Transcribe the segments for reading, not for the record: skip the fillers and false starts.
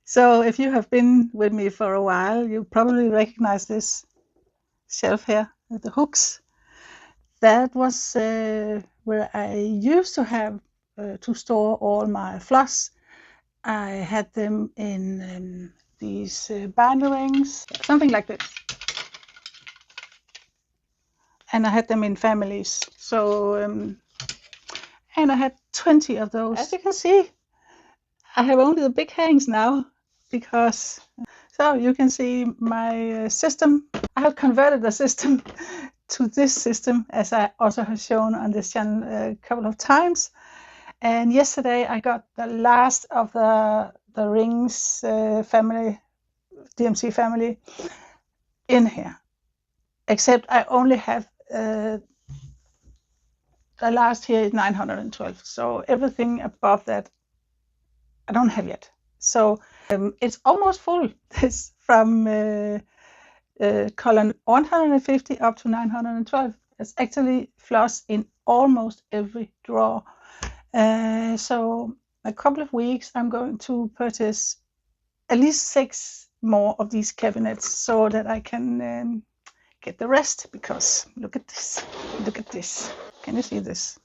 So if you have been with me for a while, you probably recognize this shelf here with the hooks. That was where I used to have to store all my floss. I had them in these binder rings, something like this. And I had them in families. So, and I had 20 of those. As you can see, I have only the big hangs now because, so you can see my system. I have converted the system to this system, as I also have shown on this channel a couple of times. And yesterday I got the last of the rings family, DMC family, in here. Except I only have the last here is 912. So everything above that I don't have yet. So it's almost full. This from column 150 up to 912. It's actually floss in almost every drawer. So a couple of weeks I'm going to purchase at least 6 more of these cabinets so that I can get the rest, because look at this. Look at this. Can you see this?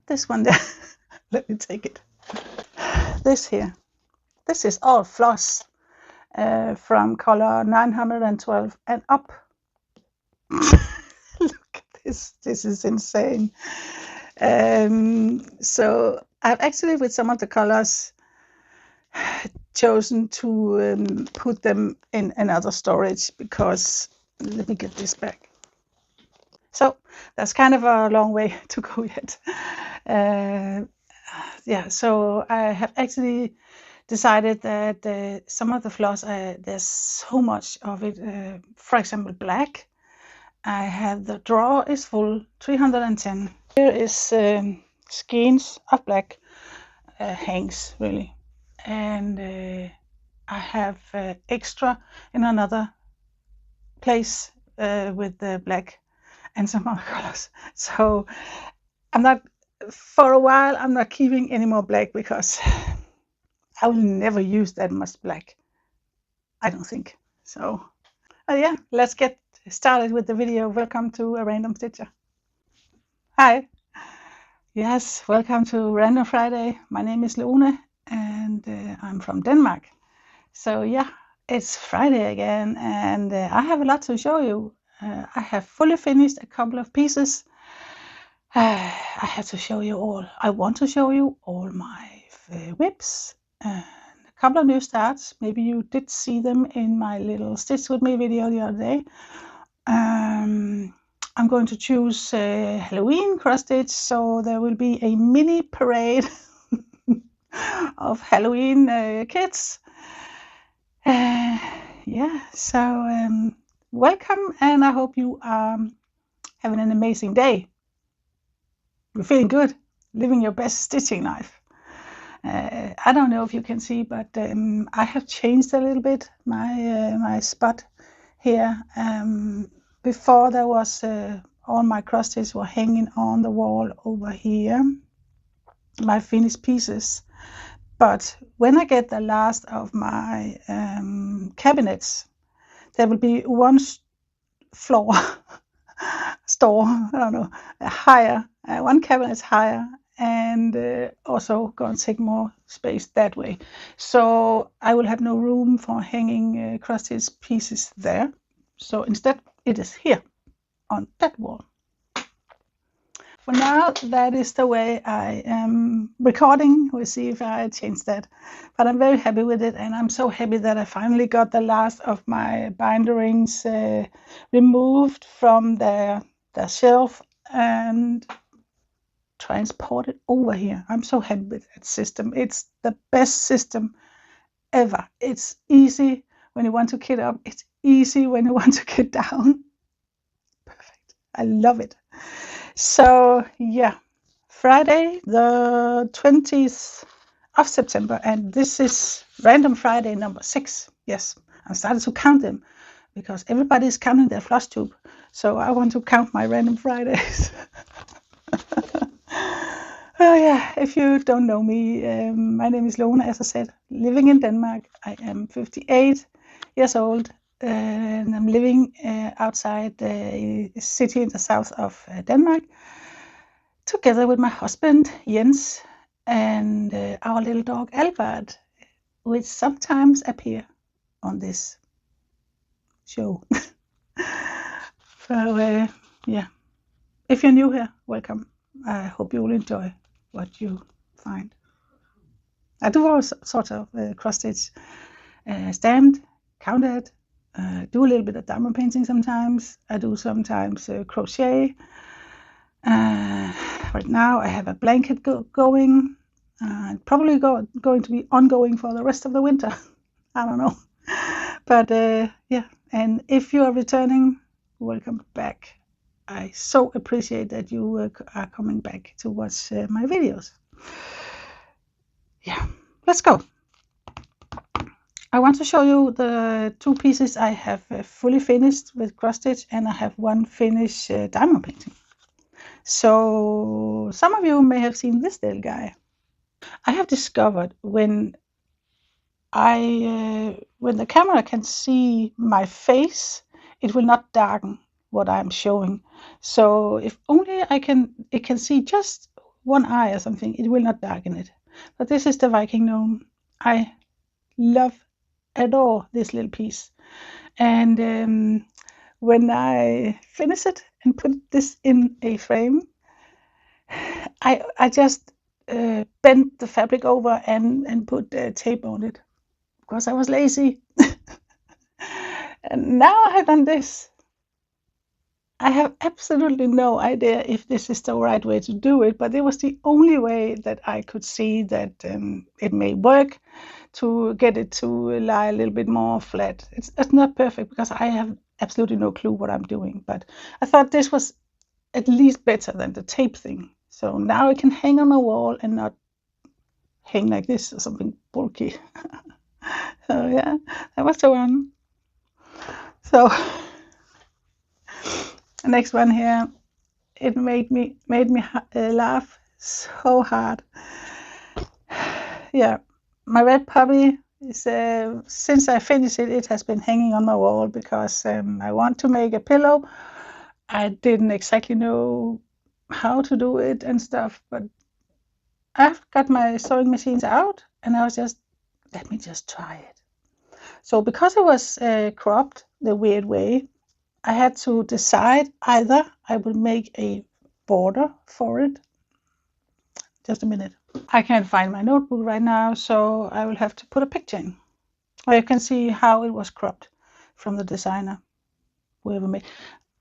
This one there. Let me take it. This here. This is all floss from color 912 and up. Look at this. This is insane. So I've actually, with some of the colors, chosen to put them in another storage because, let me get this back. So that's kind of a long way to go yet. Yeah, so I have actually decided that some of the floss, there's so much of it. For example, black. I have the drawer is full, 310. Here is skeins of black hangs really, and I have extra in another place with the black and some other colors. So I'm not, for a while I'm not keeping any more black because I will never use that much black, I don't think. So yeah, let's get started with the video. Welcome to a Random Stitcher. Hi. Yes, welcome to Random Friday. My name is Lone and I'm from Denmark. So yeah, it's Friday again and I have a lot to show you. I have fully finished a couple of pieces. I have to show you all. I want to show you all my whips and a couple of new starts. Maybe you did see them in my little Stitch With Me video the other day. I'm going to choose Halloween cross stitch, so there will be a mini parade of Halloween kits. Yeah, so welcome, and I hope you are having an amazing day. You're feeling good, living your best stitching life. I don't know if you can see, but I have changed a little bit my spot here. Before there was all my cross stitches were hanging on the wall over here, my finished pieces. But when I get the last of my cabinets, there will be one floor store, I don't know, higher, one cabinet higher, and also going to take more space that way. So I will have no room for hanging cross stitch pieces there. So instead it is here on that wall. For now, that is the way I am recording. We'll see if I change that. But I'm very happy with it, and I'm so happy that I finally got the last of my binder rings removed from their shelf and transported over here. I'm so happy with that system. It's the best system ever. It's easy when you want to kit up. It's easy when you want to kit down. Perfect. I love it. So yeah, Friday the 20th of September, and this is Random Friday number 6. Yes, I started to count them because everybody is counting their floss tube. So I want to count my Random Fridays. Oh yeah, if you don't know me, my name is Lone, as I said, living in Denmark. I am 58 years old, and I'm living outside a city in the south of Denmark, together with my husband Jens and our little dog Albert, which sometimes appear on this show. So yeah, if you're new here, welcome. I hope you will enjoy what you find. I do all sorts of cross stitch, stamped, counted, do a little bit of diamond painting sometimes. I do sometimes crochet. Right now I have a blanket going. Probably going to be ongoing for the rest of the winter. I don't know. But yeah, and if you are returning, welcome back. I so appreciate that you are coming back to watch my videos. Yeah, let's go. I want to show you the two pieces I have fully finished with cross stitch, and I have one finished diamond painting. So some of you may have seen this little guy. I have discovered when the camera can see my face, it will not darken what I'm showing. So if only it can see just one eye or something, it will not darken it. But this is the Viking gnome. I love, adore this little piece. And when I finish it and put this in a frame, I just bent the fabric over and put tape on it because I was lazy. And now I have done this. I have absolutely no idea if this is the right way to do it, but it was the only way that I could see that it may work to get it to lie a little bit more flat. It's not perfect because I have absolutely no clue what I'm doing, but I thought this was at least better than the tape thing. So now it can hang on a wall and not hang like this or something bulky. So yeah, that was the one. So the next one here, it made me laugh so hard. Yeah, my red puppy is since I finished it, it has been hanging on my wall because I want to make a pillow. I didn't exactly know how to do it and stuff, but I've got my sewing machines out and I was just, let me just try it. So because it was cropped the weird way, I had to decide either I would make a border for it. Just a minute. I can't find my notebook right now, so I will have to put a picture in. Or you can see how it was cropped from the designer, whoever made.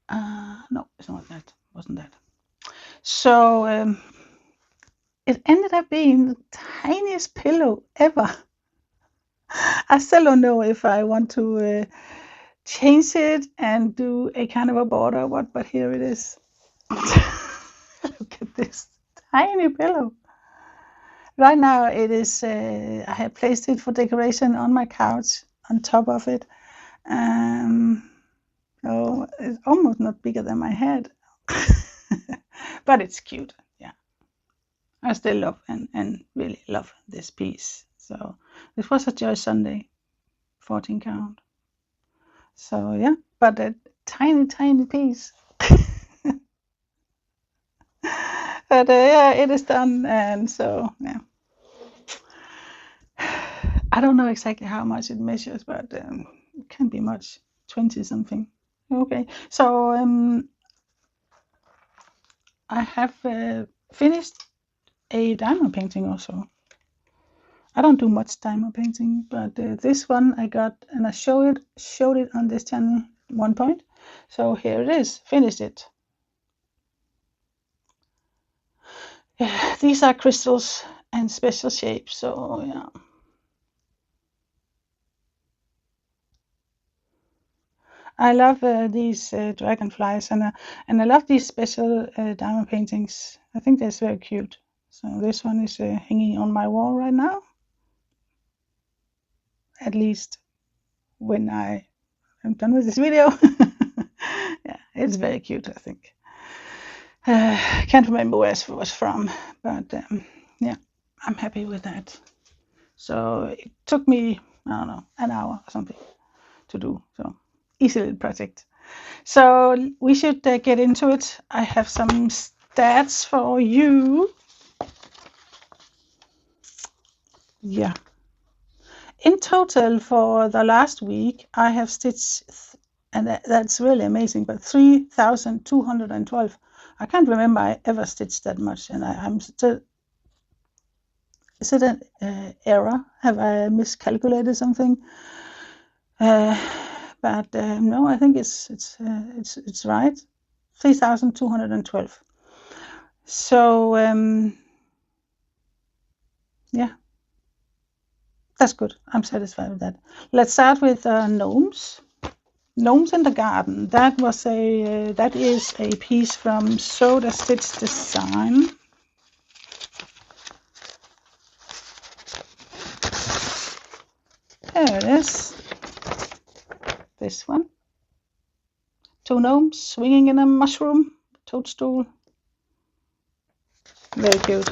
No, it's not that. Wasn't that? So it ended up being the tiniest pillow ever. I still don't know if I want to change it and do a kind of a border or what, but here it is. Look at this tiny pillow. Right now it is, I have placed it for decoration on my couch on top of it. Oh, it's almost not bigger than my head. But it's cute. Yeah, I still love and really love this piece. So this was a Joy Sunday 14 count. So yeah, but a tiny piece. But yeah, it is done, and so yeah. I don't know exactly how much it measures, but it can't be much, 20 something. Okay, so I have finished a diamond painting also. I don't do much diamond painting, but this one I got, and I showed it on this channel at one point. So here it is, finished it. Yeah, these are crystals and special shapes, so yeah. I love these dragonflies, and I love these special diamond paintings. I think that's very cute. So this one is hanging on my wall right now. At least when I am done with this video. Yeah, it's very cute, I think. Can't remember where it was from, but yeah, I'm happy with that. So it took me, I don't know, an hour or something to do. So easy little project. So we should get into it. I have some stats for you. Yeah. In total for the last week, I have stitched, and that's really amazing, but 3,212. I can't remember I ever stitched that much, and I'm still, is it an error? Have I miscalculated something? But no, I think it's right. 3,212. So yeah, that's good. I'm satisfied with that. Let's start with gnomes. Gnomes in the Garden. That is a piece from Sew the Stitch Design. There it is. This one. 2 gnomes swinging in a mushroom toadstool. Very cute.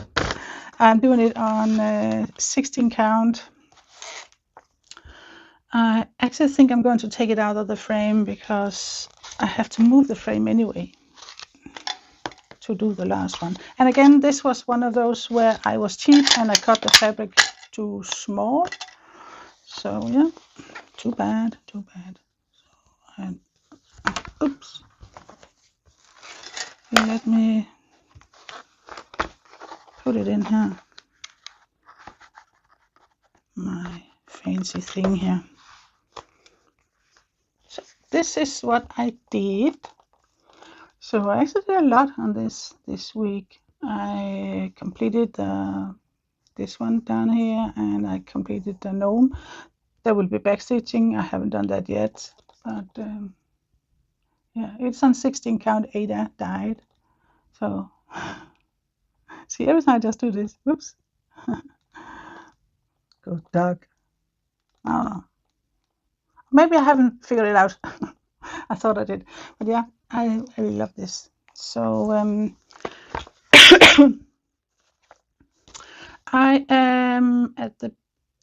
I'm doing it on 16 count. I actually think I'm going to take it out of the frame because I have to move the frame anyway to do the last one. And again, this was one of those where I was cheap and I cut the fabric too small. So yeah, too bad. And oops, let me put it in here. My fancy thing here. So this is what I did. So I actually did a lot on this week. I completed this one down here, and I completed the gnome. There will be backstitching. I haven't done that yet, but yeah, it's on 16 count. Ada died. So see, every time I just do this, whoops. Go dog. I don't know. Maybe I haven't figured it out. I thought I did, but yeah, I really love this. So I am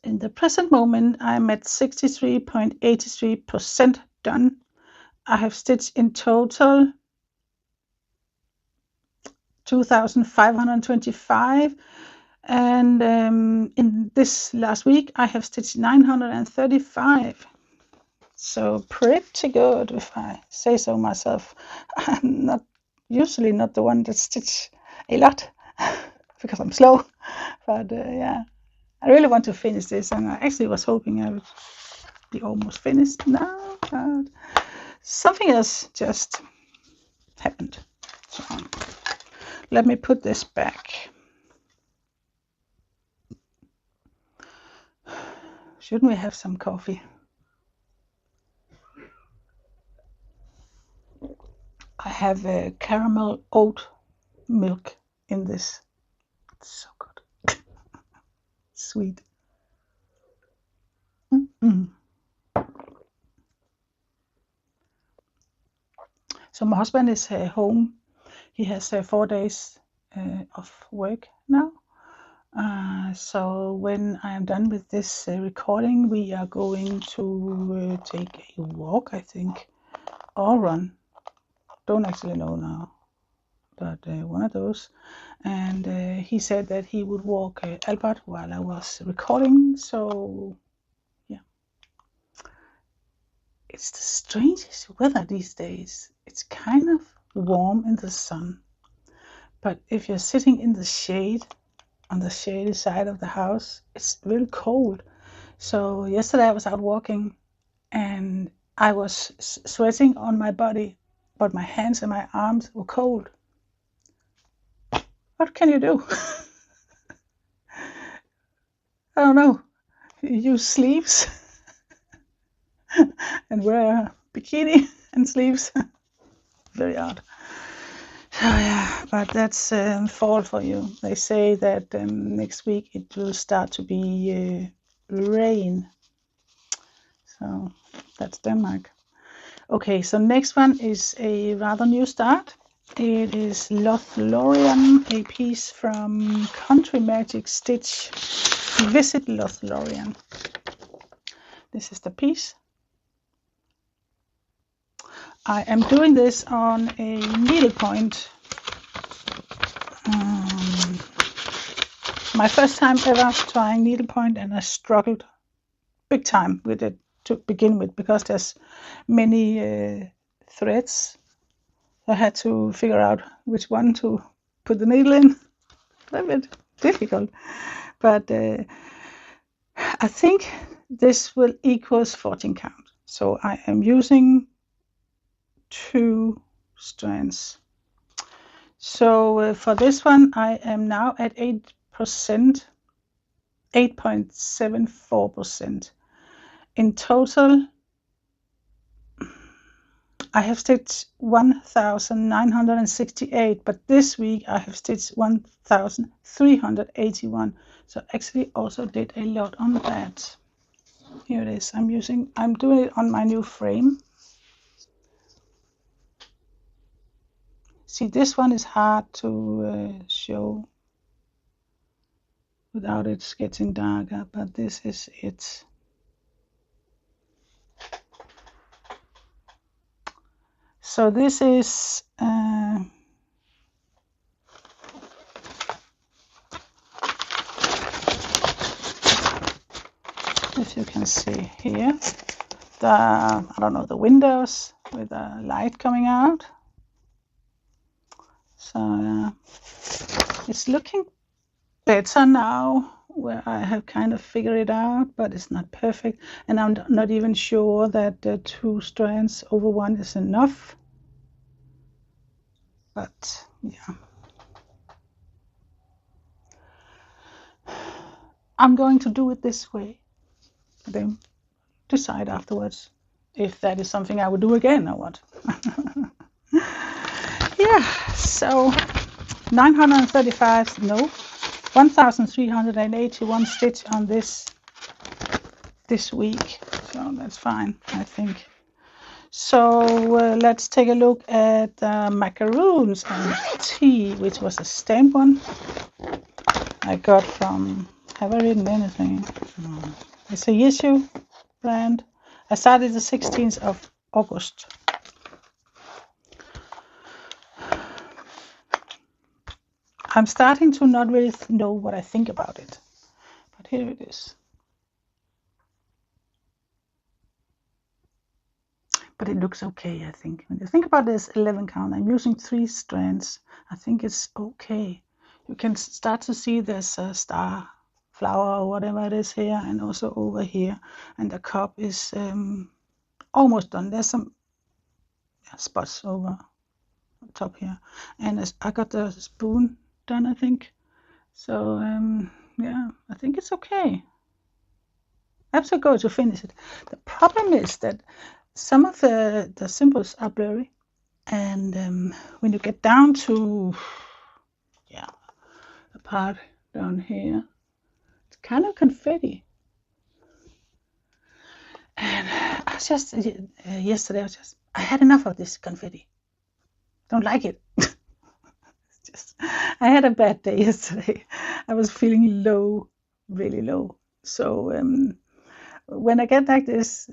in the present moment, I'm at 63.83% done. I have stitched in total 2,525, and in this last week I have stitched 935. So pretty good, if I say so myself. I'm usually not the one that stitch a lot because I'm slow, but yeah, I really want to finish this, and I actually was hoping I would be almost finished now, but something else just happened. So let me put this back. Shouldn't we have some coffee? I have caramel oat milk in this. It's so good. Sweet. So my husband is home. He has 4 days of work now. So when I am done with this recording, we are going to take a walk, I think, or run. Don't actually know now, but one of those. And he said that he would walk Albert while I was recording. So yeah, it's the strangest weather these days. It's kind of warm in the sun, but if you're sitting in the shade on the shady side of the house, it's really cold. So yesterday I was out walking and I was sweating on my body, but my hands and my arms were cold. What can you do? I don't know. Use sleeves and wear a bikini and sleeves. Very odd. So yeah, but that's fall for you. They say that next week it will start to be rain. So that's Denmark. Okay, so next one is a rather new start. It is Lothlorien, a piece from Country Magic Stitch. Visit Lothlorien. This is the piece. I am doing this on a needlepoint. My first time ever trying needlepoint, and I struggled big time with it to begin with because there's many threads. I had to figure out which one to put the needle in. A little bit difficult, but I think this will equals 14 count. So I am using 2 strands. So for this one, I am now at 8%, 8.74%. In total, I have stitched 1,968, but this week I have stitched 1,381. So actually also did a lot on that. Here it is. I'm doing it on my new frame. See, this one is hard to show without it getting darker, but this is it. So this is if you can see here, I don't know, the windows with the light coming out. So it's looking better now, where I have kind of figured it out, but it's not perfect, and I'm not even sure that 2 strands over 1 is enough. But yeah, I'm going to do it this way, then decide afterwards if that is something I would do again or what. Yeah, so 935, no, 1,381 stitch on this week, so that's fine, I think. So let's take a look at macaroons and tea, which was a stamp one I got from, have I written anything? No. It's a Yeshu brand. I started the 16th of August. I'm starting to not really know what I think about it, but here it is. But it looks okay, I think. When you think about this 11 count, I'm using 3 strands. I think it's okay. You can start to see there's a star flower or whatever it is here, and also over here. And the cup is almost done. There's some spots over top here. And I got the spoon done, I think. So yeah, I think it's okay. I have to go to finish it. The problem is that some of the symbols are blurry, and when you get down to the part down here, it's kind of confetti. And I was just yesterday, I had enough of this confetti. Don't like it. I had a bad day yesterday. I was feeling low, really low. So when I get like this,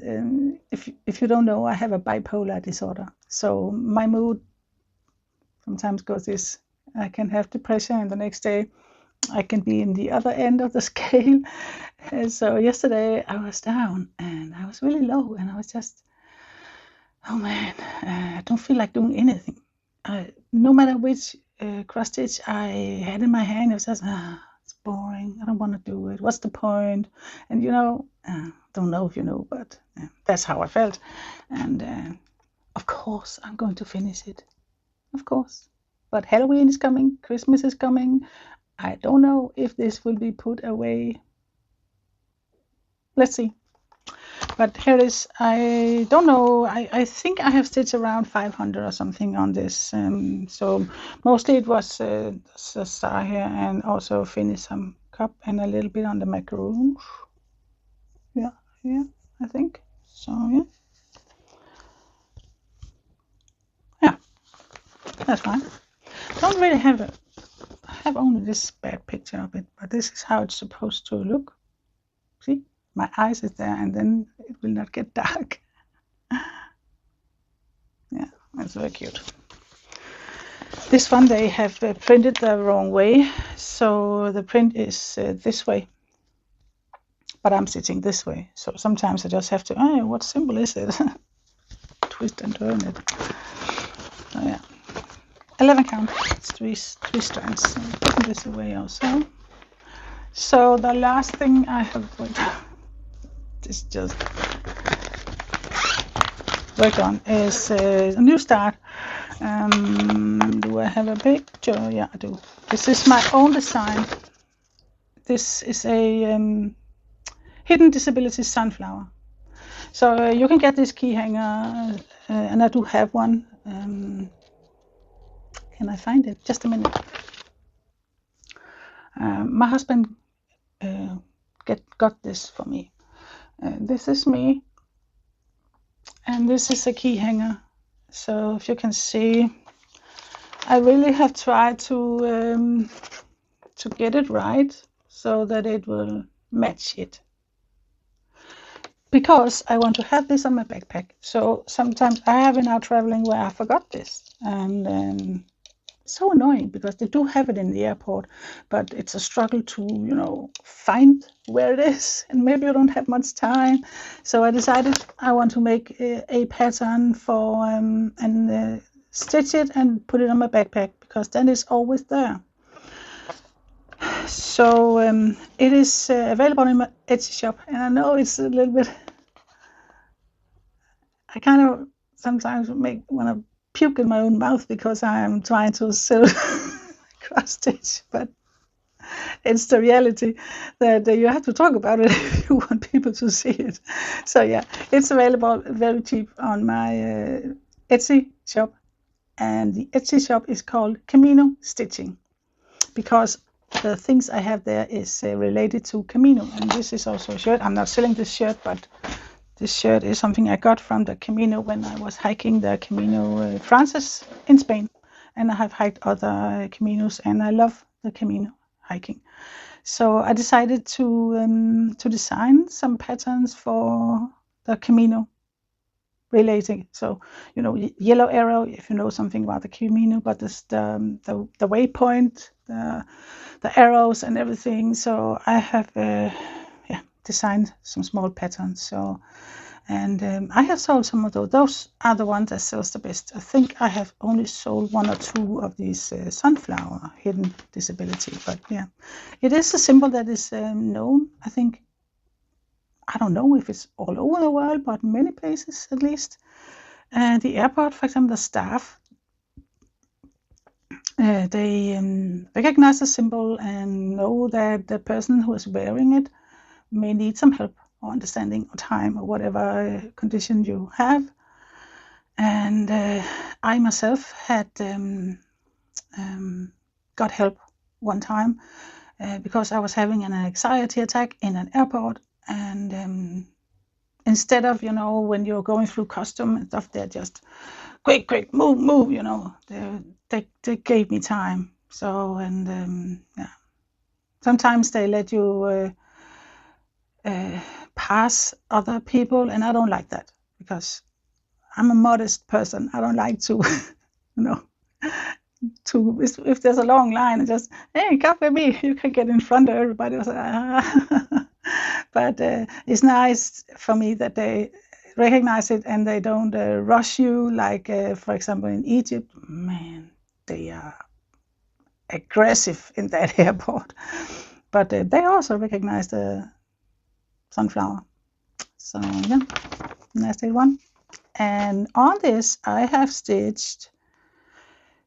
if you don't know, I have a bipolar disorder. So my mood sometimes goes this: I can have depression, and the next day I can be in the other end of the scale. And so yesterday I was down and I was really low, and I was just, oh man, I don't feel like doing anything. No matter which cross stitch I had in my hand, it was just, it's boring. I don't want to do it. What's the point? And don't know if you know, but that's how I felt. And of course, I'm going to finish it. Of course. But Halloween is coming. Christmas is coming. I don't know if this will be put away. Let's see. But here it is. I don't know. I think I have stitched around 500 or something on this. So mostly it was a star here, and also finished some cup and a little bit on the macaroons. Yeah, I think. So yeah. that's fine. Don't really have only this bad picture of it, but this is how it's supposed to look. See, my eyes is there, and then it will not get dark. Yeah, that's very cute. This one they have printed the wrong way, so the print is this way, but I'm stitching this way, so sometimes I just have to, oh, what symbol is it? Twist and turn it. So yeah, 11 count, it's three strands. So putting this away also. So the last thing I have just worked on is a new start. Do I have a picture? Yeah, I do. This is my own design. This is a hidden disability sunflower. So you can get this key hanger, and I do have one. Can I find it? Just a minute. My husband got this for me. This is me, and this is a key hanger. So if you can see, I really have tried to get it right so that it will match it, because I want to have this on my backpack. So sometimes I have been out traveling where I forgot this, and it's so annoying because they do have it in the airport, but it's a struggle to, you know, find where it is, and maybe you don't have much time. So I decided I want to make a pattern for and stitch it and put it on my backpack, because then it's always there. So it is available in my Etsy shop, and I know it's a little bit, I kind of sometimes want to puke in my own mouth because I am trying to sell cross stitch, but it's the reality that you have to talk about it if you want people to see it. So yeah, it's available very cheap on my Etsy shop, and the Etsy shop is called Camino Stitching, because the things I have there is related to Camino. And this is also a shirt. I'm not selling this shirt, but this shirt is something I got from the Camino when I was hiking the Camino Frances in Spain. And I have hiked other Caminos, and I love the Camino hiking. So I decided to design some patterns for the Camino relating. So, you know, yellow arrow, if you know something about the Camino, but this the waypoint, the arrows and everything. So I have designed some small patterns. So, and I have sold some of those. Those are the ones that sells the best. I think I have only sold 1 or 2 of these sunflower hidden disability. But yeah, it is a symbol that is known, I think. I don't know if it's all over the world, but many places at least. The airport, for example, the staff, they recognize the symbol and know that the person who is wearing it may need some help or understanding or time or whatever condition you have. And I myself had got help one time because I was having an anxiety attack in an airport. And instead of, you know, when you're going through custom and stuff, they're just quick, move, you know, they gave me time. So, and yeah, sometimes they let you pass other people, and I don't like that, because I'm a modest person. I don't like to, you know, if there's a long line and just, hey, come with me, you can get in front of everybody. But it's nice for me that they recognize it and they don't rush you, like for example in Egypt. Man, they are aggressive in that airport. But they also recognize the sunflower. So yeah, that's the one. And on this I have stitched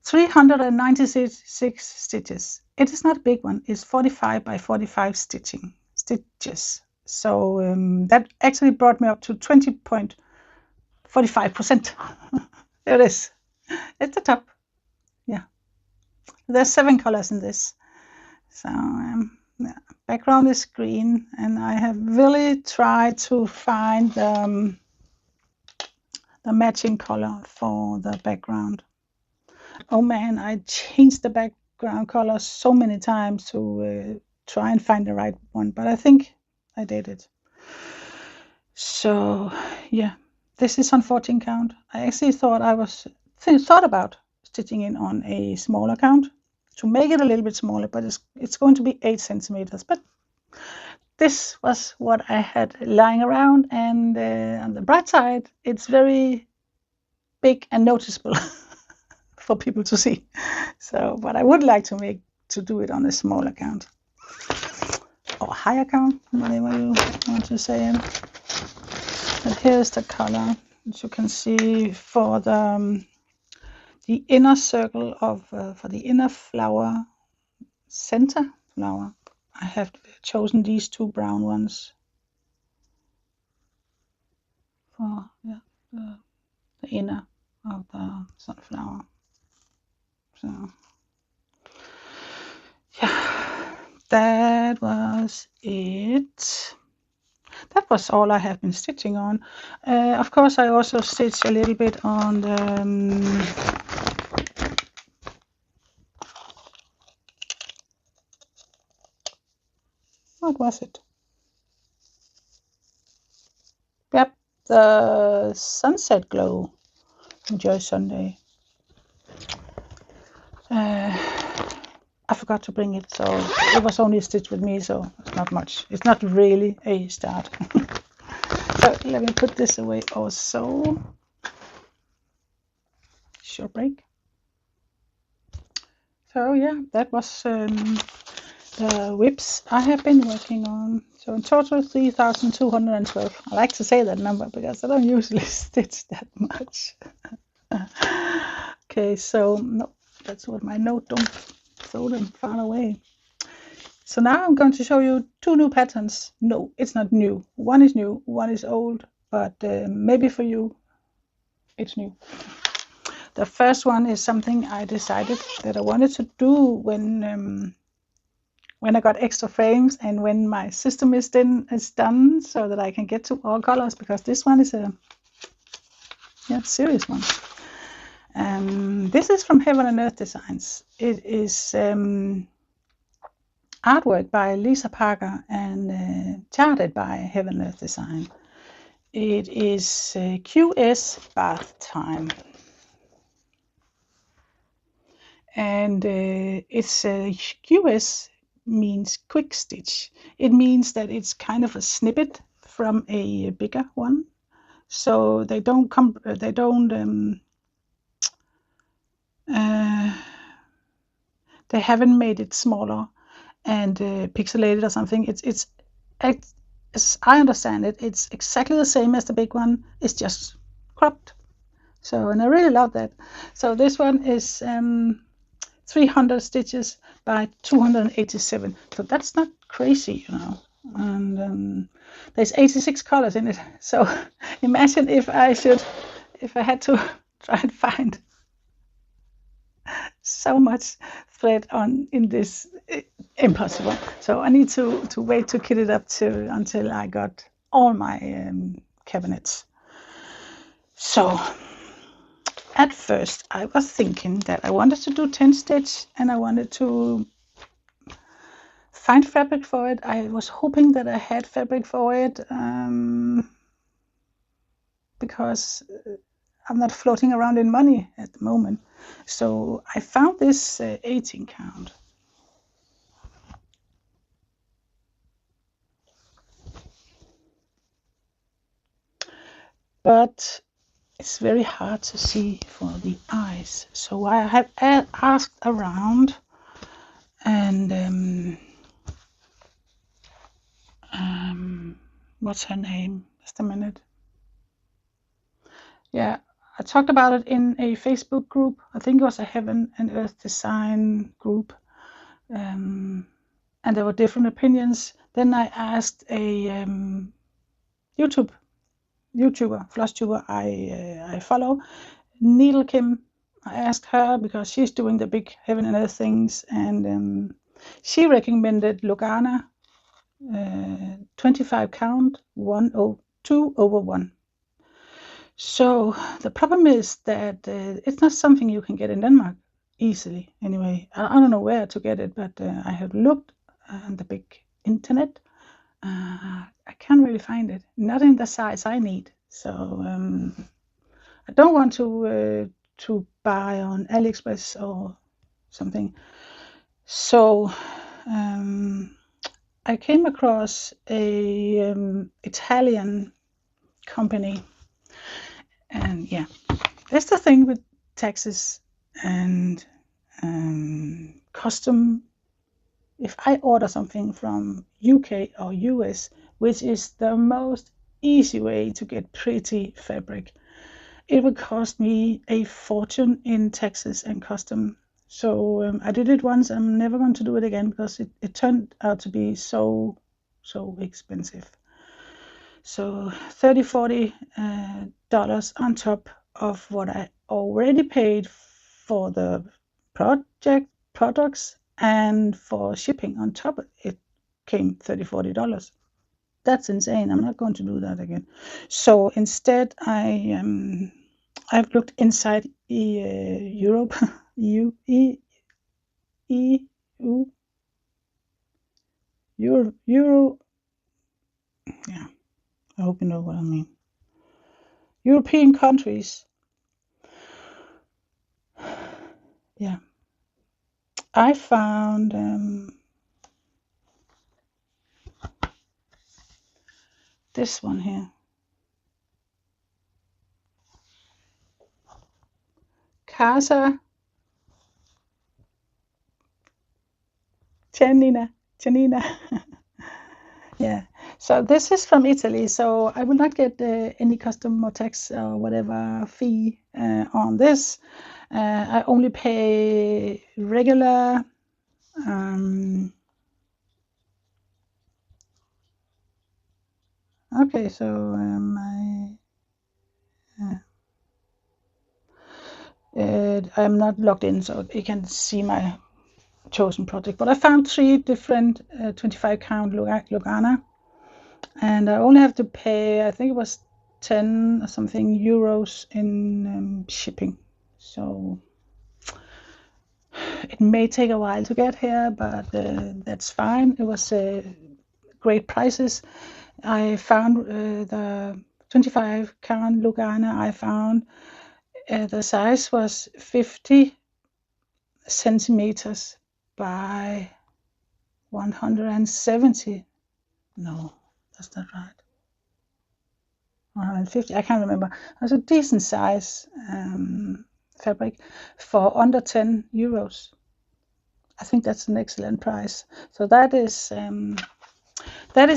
396 stitches. It is not a big one. It's 45 by 45 stitches. So that actually brought me up to 20.45%. There it is. It's the top. Yeah. There's 7 colors in this. So yeah. Background is green, and I have really tried to find the matching color for the background. Oh man, I changed the background color so many times to try and find the right one, but I think I did it. So yeah, this is on 14 count. I actually thought about stitching in on a smaller count to make it a little bit smaller, but it's going to be 8 centimeters. But this was what I had lying around, and on the bright side, it's very big and noticeable for people to see. So, but I would like to do it on a smaller count or higher count, whatever you want to say. And here's the color, as you can see, for the inner circle of for the inner flower, center flower. I have chosen these 2 brown ones for the inner of the sunflower. So yeah, that was it. That was all I have been stitching on. Of course, I also stitched a little bit on the what was it? Yep, the sunset glow. Enjoy Sunday. I forgot to bring it, so it was only a stitch with me, so it's not much. It's not really a start. So let me put this away also. Short break. So yeah, that was the whips I have been working on. So in total 3,212. I like to say that number because I don't usually stitch that much. Okay, so no, that's what my note, don't throw them far away. So now I'm going to show you 2 new patterns. No, it's not new. One is new, one is old, but maybe for you it's new. The first one is something I decided that I wanted to do when I got extra frames and when my system is done, so that I can get to all colors, because this one is a serious one. This is from Heaven and Earth Designs. It is artwork by Lisa Parker and charted by Heaven and Earth Design. It is QS Bath Time. And it's QS means quick stitch. It means that it's kind of a snippet from a bigger one. So they don't they haven't made it smaller and pixelated or something. It's as I understand it, it's exactly the same as the big one. It's just cropped. So, and I really love that. So this one is 300 stitches by 287. So that's not crazy, you know. And there's 86 colors in it. So imagine if I had to try and find so much thread in this. Impossible. So I need to wait to kit it up until I got all my cabinets. So at first I was thinking that I wanted to do 10 stitch and I wanted to find fabric for it. I was hoping that I had fabric for it because I'm not floating around in money at the moment. So I found this 18 count. But it's very hard to see for the eyes. So I have asked around, and what's her name? Just a minute. Yeah, I talked about it in a Facebook group. I think it was a Heaven and Earth Design group. And there were different opinions. Then I asked a YouTuber, Floss tuber I follow, Needle Kim. I asked her because she's doing the big Heaven and Earth things, and she recommended Lugana 25 count 102/1. So the problem is that it's not something you can get in Denmark. easily. Anyway, I don't know where to get it, but I have looked on the big internet. I can't really find it, not in the size I need. So I don't want to buy on AliExpress or something. So I came across a Italian company, and yeah, that's the thing with taxes and custom. If I order something from UK or US, which is the most easy way to get pretty fabric, it would cost me a fortune in taxes and custom. So I did it once. I'm never going to do it again because it turned out to be so expensive. So $30-40 on top of what I already paid for the products, and for shipping on top it came $30-40. That's insane. I'm not going to do that again. So instead I've looked inside Europe, EU, Euro, yeah, I hope you know what I mean. European countries. Yeah, I found this one here. Casa Janina. Yeah, so this is from Italy, so I will not get any custom or tax or whatever fee on this. I only pay regular. Okay, so I'm not logged in, so you can see my chosen project. But I found 3 different 25 count Lugana, and I only have to pay, I think it was 10 or something euros in shipping. So it may take a while to get here, but that's fine. It was great prices. I found the 25 count Lugana. I found the size was 50 centimeters by 170. No, that's not right. 150. I can't remember. It's a decent size fabric for under 10 euros. I think that's an excellent price. So that is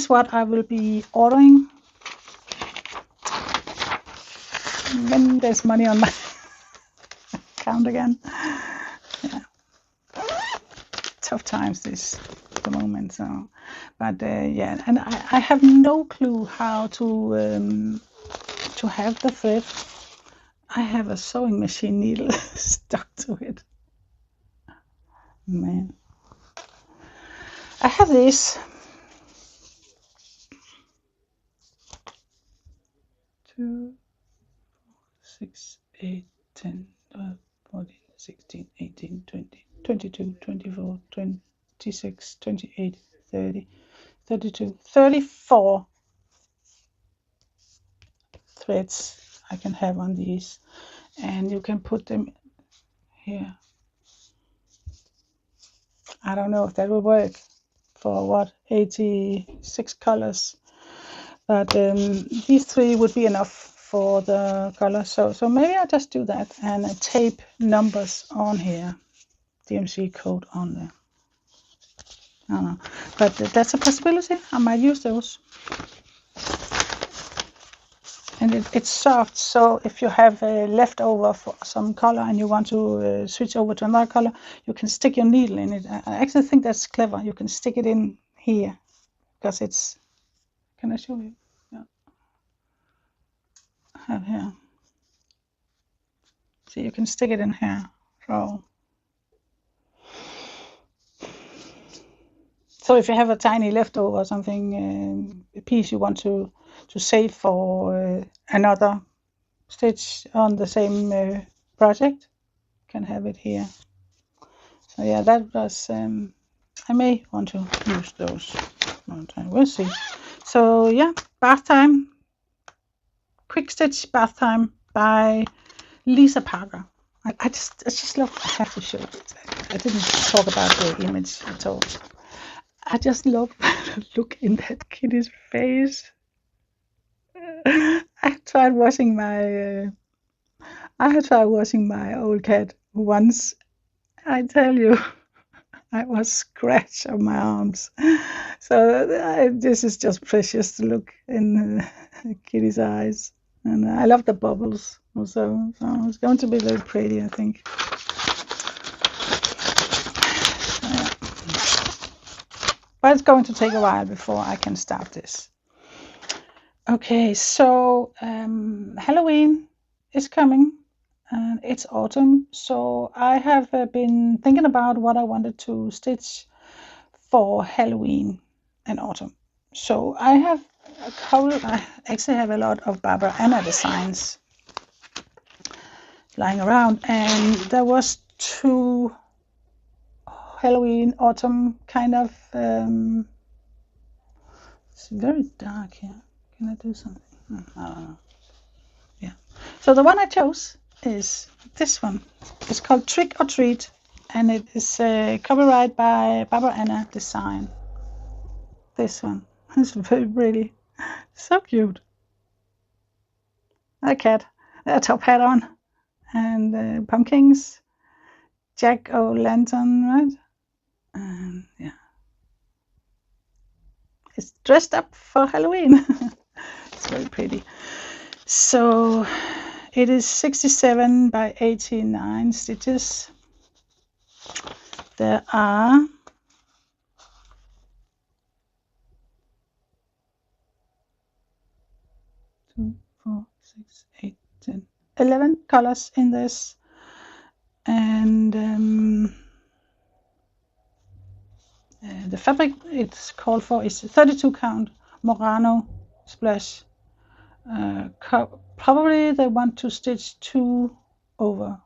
what I will be ordering when there's money on my account again. Yeah. Tough times this at the moment. So, but yeah, and I have no clue how to have the thread. I have a sewing machine needle stuck to it. Man, I have this 2, 6, 8, 10, 12, 14, 16, 18, 20, 22, 24, 26, 28, 30, 32, 34 threads I can have on these, and you can put them here. I don't know if that will work for what, 86 colors, but these 3 would be enough for the color. So maybe I'll just do that and tape numbers on here, DMC code on there. I don't know, but that's a possibility. I might use those. And it's soft, so if you have a leftover for some color and you want to switch over to another color, you can stick your needle in it. I actually think that's clever. You can stick it in here because it's. Can I show you? Yeah. I have here. So you can stick it in here. So if you have a tiny leftover or something, a piece you want to save for another stitch on the same project, you can have it here. So yeah, that was, I may want to use those. We'll see. So yeah, bath time, quick stitch bath time by Lisa Parker. I just love, I have to show it. I didn't talk about the image at all. I just love the look in that kitty's face. I tried washing my old cat once. I tell you, I was scratched on my arms. So this is just precious to look in kitty's eyes. And I love the bubbles also. So it's going to be very pretty, I think. But it's going to take a while before I can start this. Okay, so Halloween is coming and it's autumn. So I have been thinking about what I wanted to stitch for Halloween and autumn. So I have I actually have a lot of Barbara Anna designs lying around, and there was 2 Halloween autumn kind of it's very dark here. Can I do something? I don't know. Yeah. So the one I chose is this one. It's called Trick or Treat, and it is copyright by Barbara Anna Design. This one. It's very pretty. So cute. A cat, a top hat on, and pumpkins, jack-o'-lantern, right? And yeah, it's dressed up for Halloween. It's very pretty. So it is 67 by 89 stitches. There are 2, 4, 6, 8, 10, 11 colors in this, and the fabric it's called for is 32 count Murano splash. Probably they want to stitch 2 over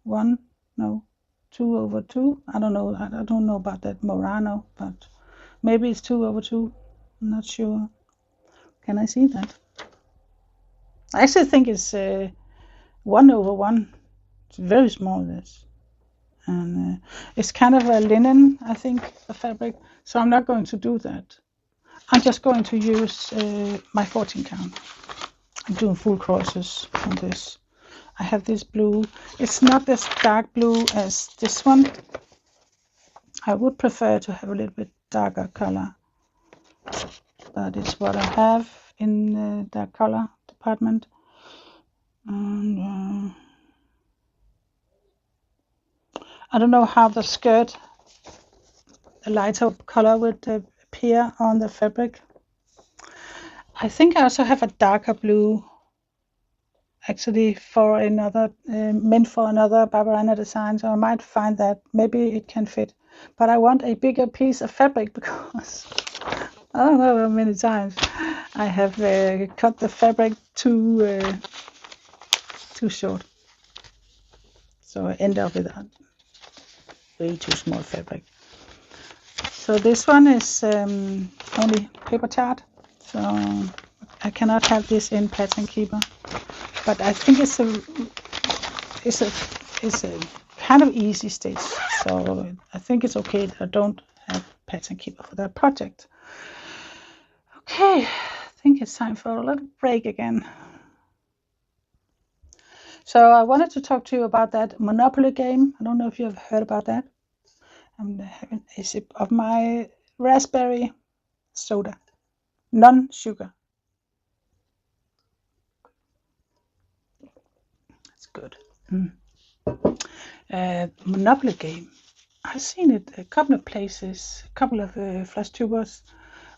1, no, 2 over 2. I don't know. I don't know about that Murano, but maybe it's 2 over 2. I'm not sure. Can I see that? I actually think it's 1 over 1. It's very small, this. And it's kind of a linen, I think, the fabric. So I'm not going to do that. I'm just going to use my 14 count. I'm doing full crosses on this. I have this blue. It's not as dark blue as this one. I would prefer to have a little bit darker color. That is what I have in the color department. And I don't know how the skirt, a lighter color, would appear on the fabric. I think I also have a darker blue, actually, for another, meant for another Barbara Anna design, so I might find that maybe it can fit. But I want a bigger piece of fabric because I don't know how many times I have cut the fabric too short. So I end up with a way too small fabric. So this one is only paper chart, so I cannot have this in pattern keeper. But I think it's a kind of easy stitch, so I think it's okay that I don't have pattern keeper for that project. Okay, I think it's time for a little break again. So I wanted to talk to you about that Monopoly game. I don't know if you have heard about that. I'm having a sip of my raspberry soda, non-sugar. That's good. Monopoly game. I've seen it a couple of places, a couple of Floss tubers.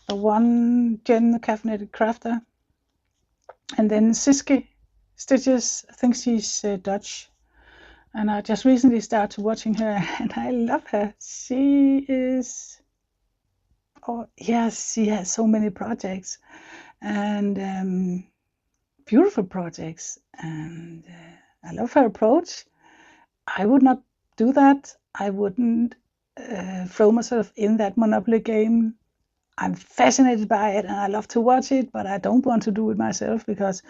One Jen Caffeinated Crafter, and then Siske Stitches. I think she's Dutch, and I just recently started watching her, and I love her. She is, oh yes, she has so many projects, and beautiful projects, and I love her approach. I would not do that. I wouldn't throw myself in that Monopoly game. I'm fascinated by it and I love to watch it, but I don't want to do it myself because,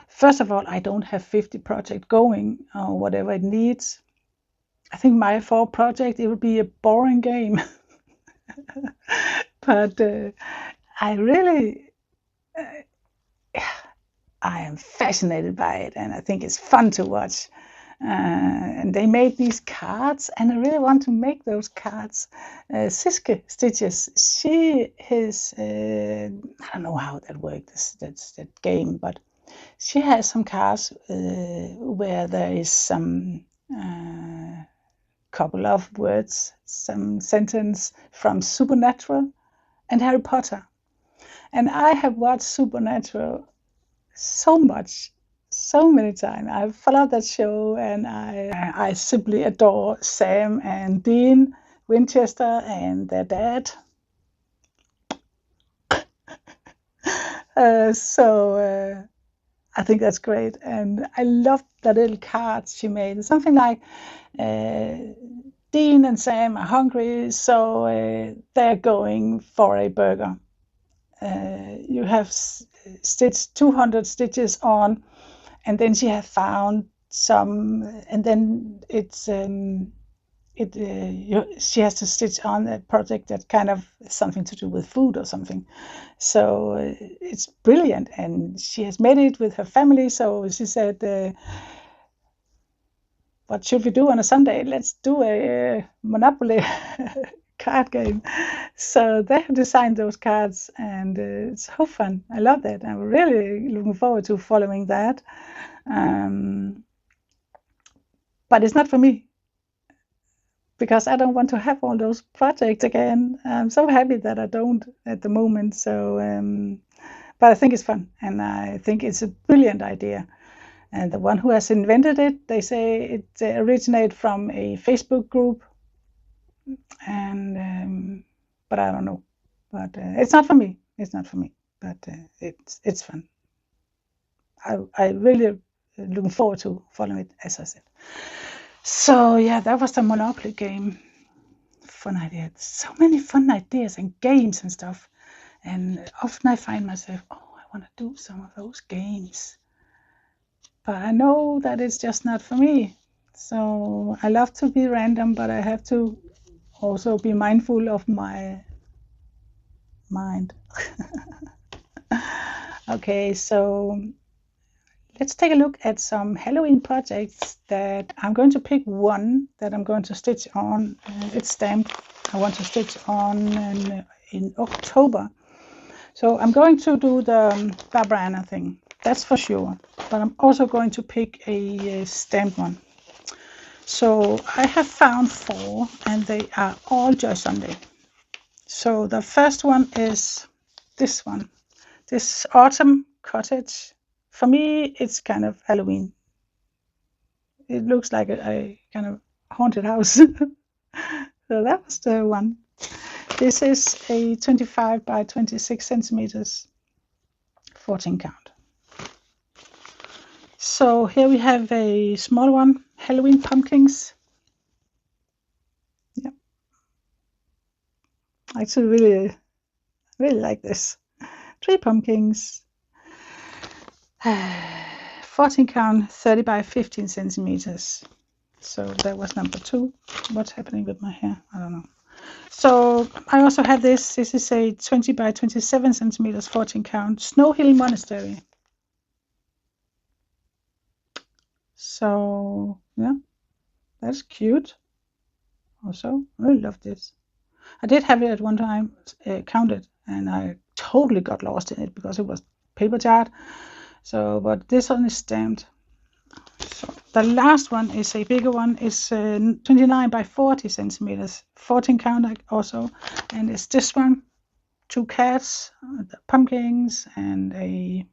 first of all, I don't have 50 projects going or whatever it needs. I think my 4 project, it would be a boring game. But I really, I am fascinated by it and I think it's fun to watch. And they made these cards and I really want to make those cards. Siske Stitches, she is, I don't know how that works, that's that game, but she has some cards where there is some couple of words, some sentence from Supernatural and Harry Potter. And I have watched Supernatural so much, so many times. I've followed that show and I simply adore Sam and Dean Winchester and their dad. I think that's great. And I love the little cards she made. Something like Dean and Sam are hungry, so they're going for a burger. You have stitched 200 stitches on, and then she has found some, and then it's she has to stitch on a project that kind of something to do with food or something. So it's brilliant, and she has made it with her family. So she said, what should we do on a Sunday? Let's do a Monopoly card game. So they have designed those cards and it's so fun. I love that. I'm really looking forward to following that. But it's not for me because I don't want to have all those projects again. I'm so happy that I don't at the moment. So, but I think it's fun and I think it's a brilliant idea. And the one who has invented it, they say it originated from a Facebook group. And but I don't know. But it's not for me. It's not for me. But it's fun. I really looking forward to following it, as I said. So yeah, that was the Monopoly game. Fun idea. So many fun ideas and games and stuff. And often I find myself, oh, I want to do some of those games. But I know that it's just not for me. So I love to be random, but I have to also be mindful of my mind. Okay, so let's take a look at some Halloween projects that I'm going to pick one that I'm going to stitch on. It's stamped. I want to stitch on in October. So I'm going to do the Barbara Anna thing, that's for sure. But I'm also going to pick a stamped one. So I have found 4 and they are all Joy Sunday. So the first one is this one, this Autumn Cottage. For me, it's kind of Halloween. It looks like a kind of haunted house. So that was the one. This is a 25 by 26 centimeters, 14 count. So here we have a small one, Halloween pumpkins. Yeah, I actually really like this. 3 pumpkins, 14 count, 30 by 15 centimeters. So that was number 2. What's happening with my hair? I don't know. So I also have this. This is a 20 by 27 centimeters, 14 count, Snow Hill Monastery. So yeah, that's cute. Also, I really love this. I did have it at one time, counted, and I totally got lost in it because it was paper chart. So, but this one is stamped. So the last one is a bigger one. It's 29 by 40 centimeters, 14 count also, and it's this one. 2 cats, the pumpkins, and a,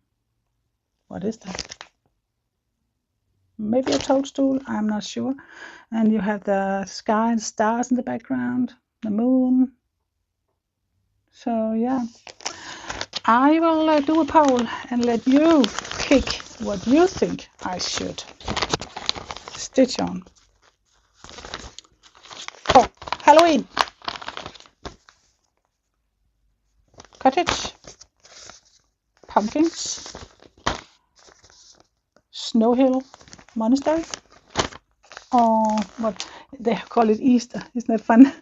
what is that? Maybe a toadstool, I'm not sure. And you have the sky and stars in the background, the moon. So yeah, I will do a poll and let you pick what you think I should stitch on. Halloween, cottage, pumpkins, snow hill, monastery, or what they call it, Easter. Isn't that fun?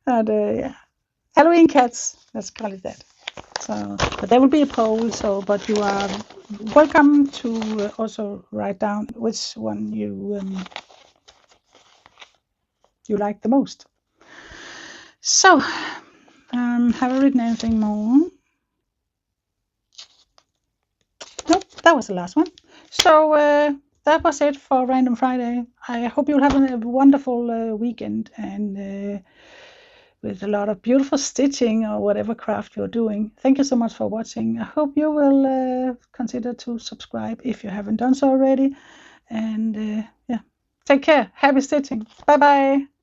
And yeah, Halloween cats. Let's call it that. So, but there will be a poll. So, but you are welcome to also write down which one you like the most. So, have I written anything more? Nope, that was the last one. So that was it for Random Friday. I hope you'll have a wonderful weekend, and with a lot of beautiful stitching or whatever craft you're doing. Thank you so much for watching. I hope you will consider to subscribe if you haven't done so already. And yeah, take care. Happy stitching. Bye bye.